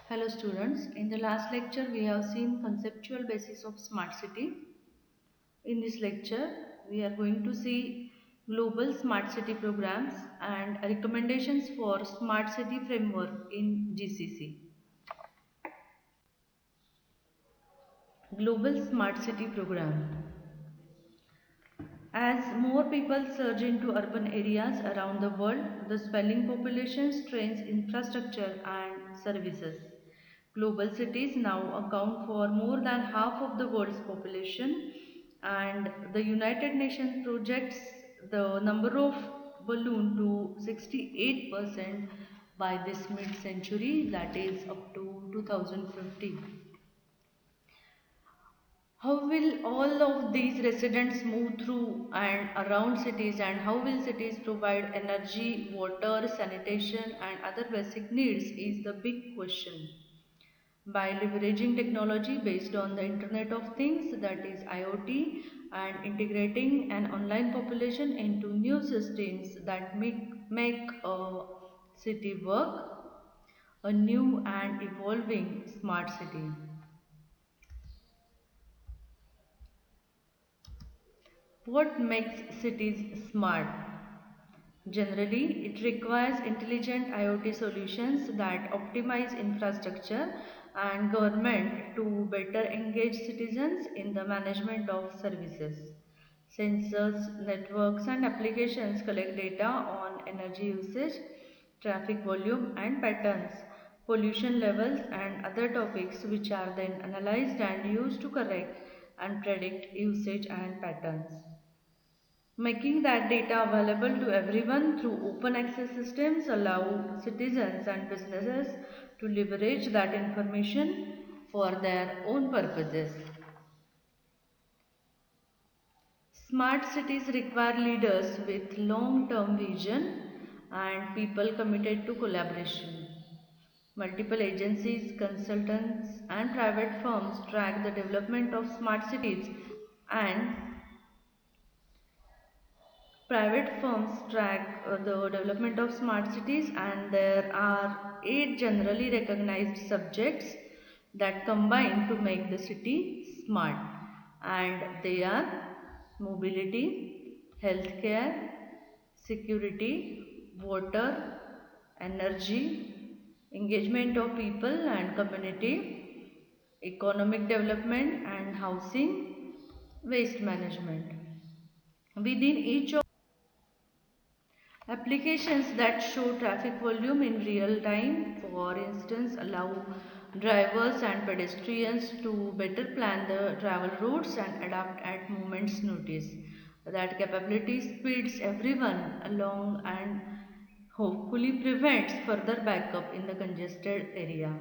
Hello students, in the last lecture we have seen conceptual basis of smart city. In this lecture we are going to see global smart city programs and recommendations for smart city framework in GCC. Global smart city program. As more people surge into urban areas around the world, the swelling population strains infrastructure and services. Global cities now account for more than half of the world's population, and the United Nations projects the number of balloon to 68% by this mid-century, that is up to 2050. How will all of these residents move through and around cities, and how will cities provide energy, water, sanitation and other basic needs is the big question. By leveraging technology based on the Internet of Things, that is IoT, and integrating an online population into new systems that make a city work, a new and evolving smart city. What makes cities smart? Generally, it requires intelligent IoT solutions that optimize infrastructure and government to better engage citizens in the management of services. Sensors, networks, and applications collect data on energy usage, traffic volume, and patterns, pollution levels, and other topics, which are then analyzed and used to correct and predict usage and patterns. Making that data available to everyone through open access systems allow citizens and businesses to leverage that information for their own purposes. Smart cities require leaders with long-term vision and people committed to collaboration. Multiple agencies, consultants and private firms track the development of smart cities, and private firms track the development of smart cities, and there are 8 generally recognized subjects that combine to make the city smart, and they are mobility, healthcare, security, water, energy, engagement of people and community, economic development and housing, waste management. Within each of applications that show traffic volume in real time, for instance, allow drivers and pedestrians to better plan the travel routes and adapt at moment's notice. That capability speeds everyone along and hopefully prevents further backup in the congested area.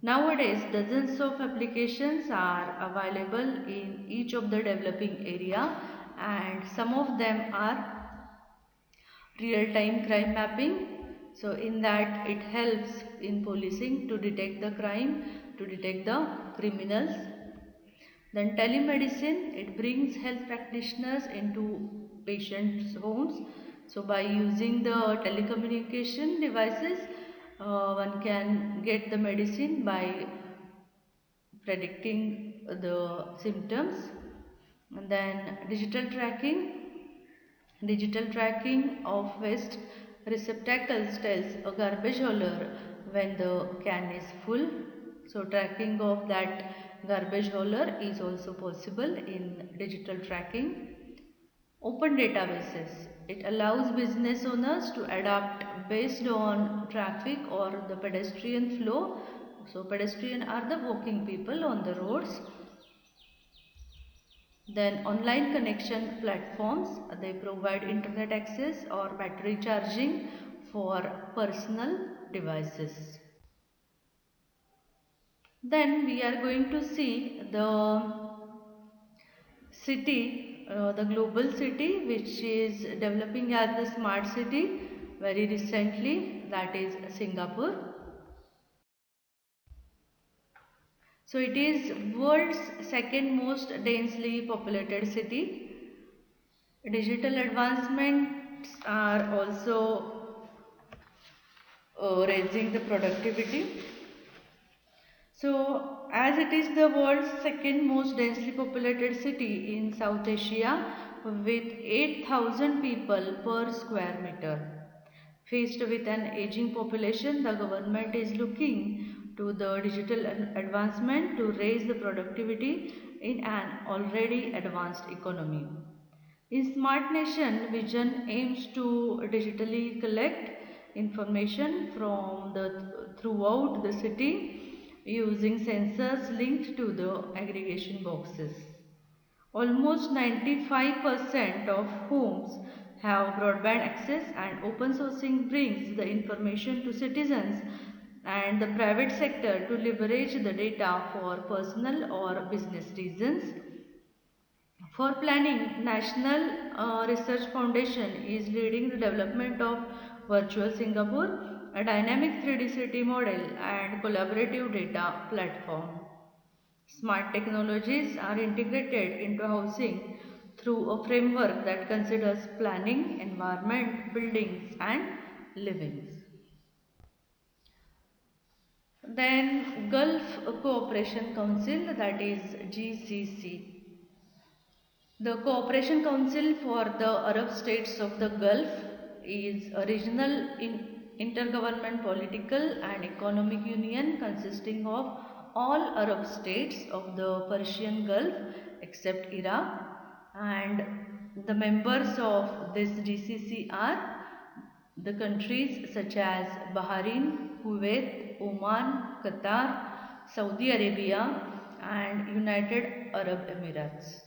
Nowadays, dozens of applications are available in each of the developing area, and some of them are real-time crime mapping. So in that it helps in policing to detect the crime, to detect the criminals. Then telemedicine, it brings health practitioners into patients homes. So by using the telecommunication devices, one can get the medicine by predicting the symptoms. And then digital tracking of waste receptacles tells a garbage hauler when the can is full. So tracking of that garbage hauler is also possible in digital tracking. Open databases. It allows business owners to adapt based on traffic or the pedestrian flow. So pedestrian are the walking people on the roads. Then online connection platforms, they provide internet access or battery charging for personal devices. Then we are going to see the city, the global city which is developing as the smart city very recently, that is Singapore. So it is world's second most densely populated city. Digital advancements are also raising the productivity. So, as it is the world's second most densely populated city in South Asia with 8,000 people per square meter. Faced with an aging population, the government is looking to the digital advancement to raise the productivity in an already advanced economy. In Smart Nation, Vision aims to digitally collect information from the throughout the city using sensors linked to the aggregation boxes. Almost 95% of homes have broadband access, and open sourcing brings the information to citizens and the private sector to leverage the data for personal or business reasons. For planning, National Research Foundation is leading the development of Virtual Singapore, a dynamic 3D city model and collaborative data platform. Smart technologies are integrated into housing through a framework that considers planning, environment, buildings, and livings. Then Gulf Cooperation Council, that is GCC. The Cooperation Council for the Arab States of the Gulf is a regional intergovernment political and economic union consisting of all Arab states of the Persian Gulf except Iraq, and the members of this GCC are the countries such as Bahrain, Kuwait, Oman, Qatar, Saudi Arabia, and United Arab Emirates.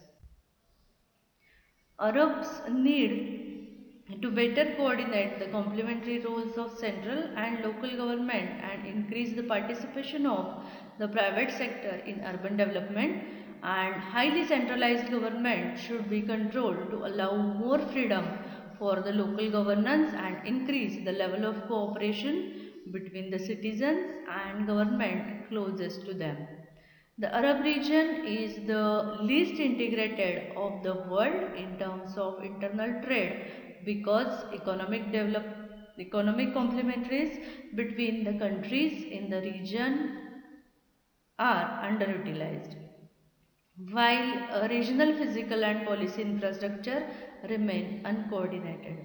Arabs need to better coordinate the complementary roles of central and local government and increase the participation of the private sector in urban development, and highly centralized government should be controlled to allow more freedom for the local governance and increase the level of cooperation between the citizens and government closest to them. The Arab region is the least integrated of the world in terms of internal trade because economic complementaries between the countries in the region are underutilized, while regional physical and policy infrastructure remain uncoordinated.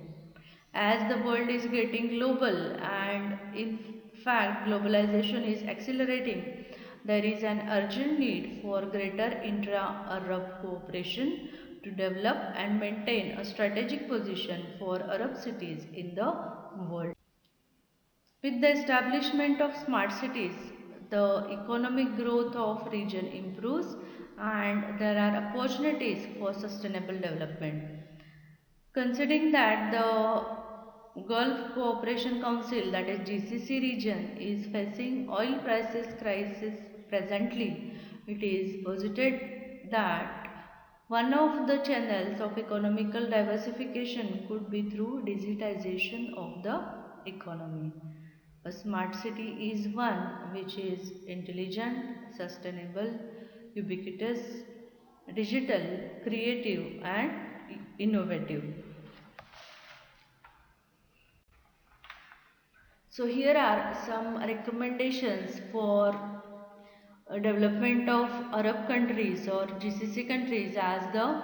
As the world is getting global and in fact globalization is accelerating, there is an urgent need for greater intra-Arab cooperation to develop and maintain a strategic position for Arab cities in the world. With the establishment of smart cities, the economic growth of region improves and there are opportunities for sustainable development. Considering that the Gulf Cooperation Council, that is GCC region, is facing oil prices crisis presently, it is posited that one of the channels of economical diversification could be through digitization of the economy. A smart city is one which is intelligent, sustainable, ubiquitous, digital, creative, and innovative. So here are some recommendations for development of Arab countries or GCC countries as the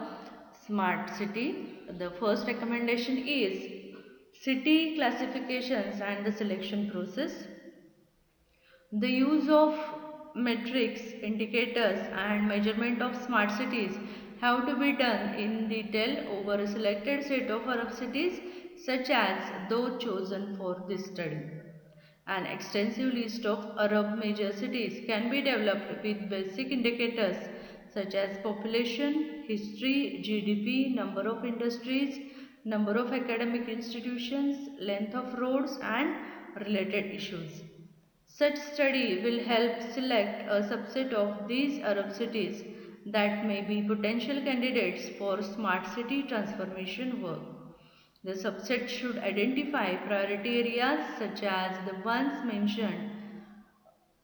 smart city. The first recommendation is city classifications and the selection process. The use of metrics, indicators and measurement of smart cities have to be done in detail over a selected set of Arab cities such as those chosen for this study. An extensive list of Arab major cities can be developed with basic indicators such as population, history, GDP, number of industries, number of academic institutions, length of roads and related issues. Such study will help select a subset of these Arab cities that may be potential candidates for smart city transformation work. The subset should identify priority areas such as the ones mentioned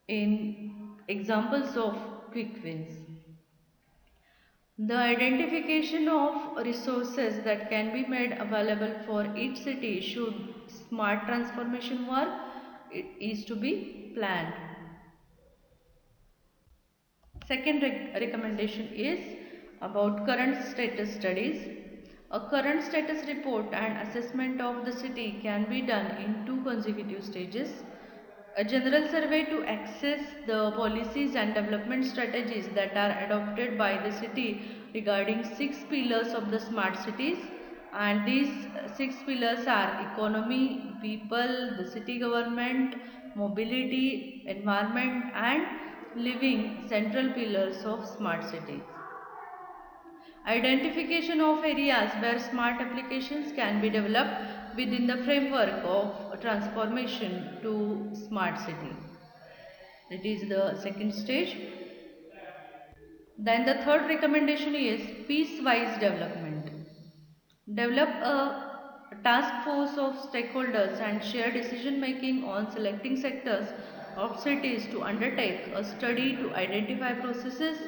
in examples of quick wins. The identification of resources that can be made available for each city should smart transformation work is to be planned. Second recommendation is about current status studies. A current status report and assessment of the city can be done in two consecutive stages. A general survey to assess the policies and development strategies that are adopted by the city regarding six pillars of the smart cities, and these six pillars are economy, people, the city government, mobility, environment and living central pillars of smart cities. Identification of areas where smart applications can be developed within the framework of transformation to smart city. It is the second stage. Then the third recommendation is piece-wise development. Develop a task force of stakeholders and share decision making on selecting sectors of cities to undertake a study to identify processes,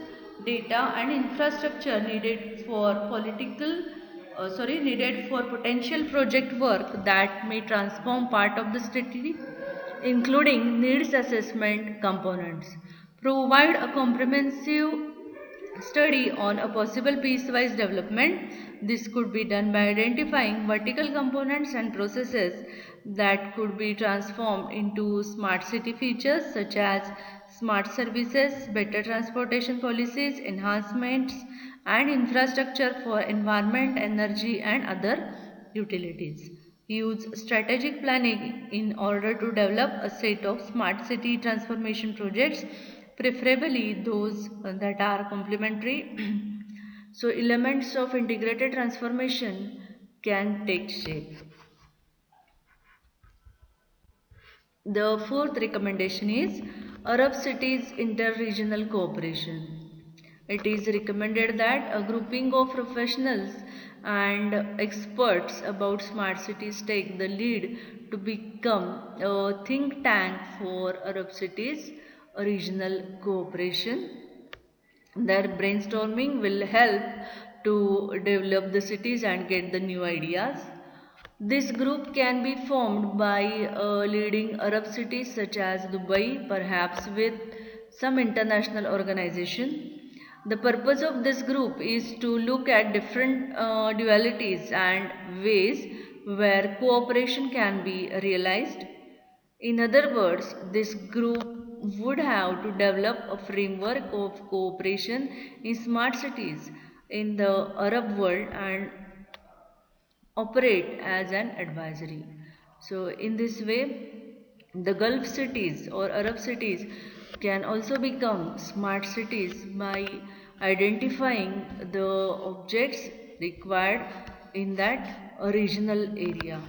data and infrastructure needed for potential project work that may transform part of the city, including needs assessment components. Provide a comprehensive study on a possible piece-wise development. This could be done by identifying vertical components and processes that could be transformed into smart city features such as smart services, better transportation policies, enhancements and infrastructure for environment, energy and other utilities. Use strategic planning in order to develop a set of smart city transformation projects, preferably those that are complementary. So elements of integrated transformation can take shape. The fourth recommendation is Arab cities inter-regional cooperation. It is recommended that a grouping of professionals and experts about smart cities take the lead to become a think tank for Arab cities regional cooperation. Their brainstorming will help to develop the cities and get the new ideas. This group can be formed by leading Arab cities such as Dubai, perhaps with some international organization. The purpose of this group is to look at different dualities and ways where cooperation can be realized. In other words, this group would have to develop a framework of cooperation in smart cities in the Arab world and operate as an advisory. So, in this way, the Gulf cities or Arab cities can also become smart cities by identifying the objects required in that regional area.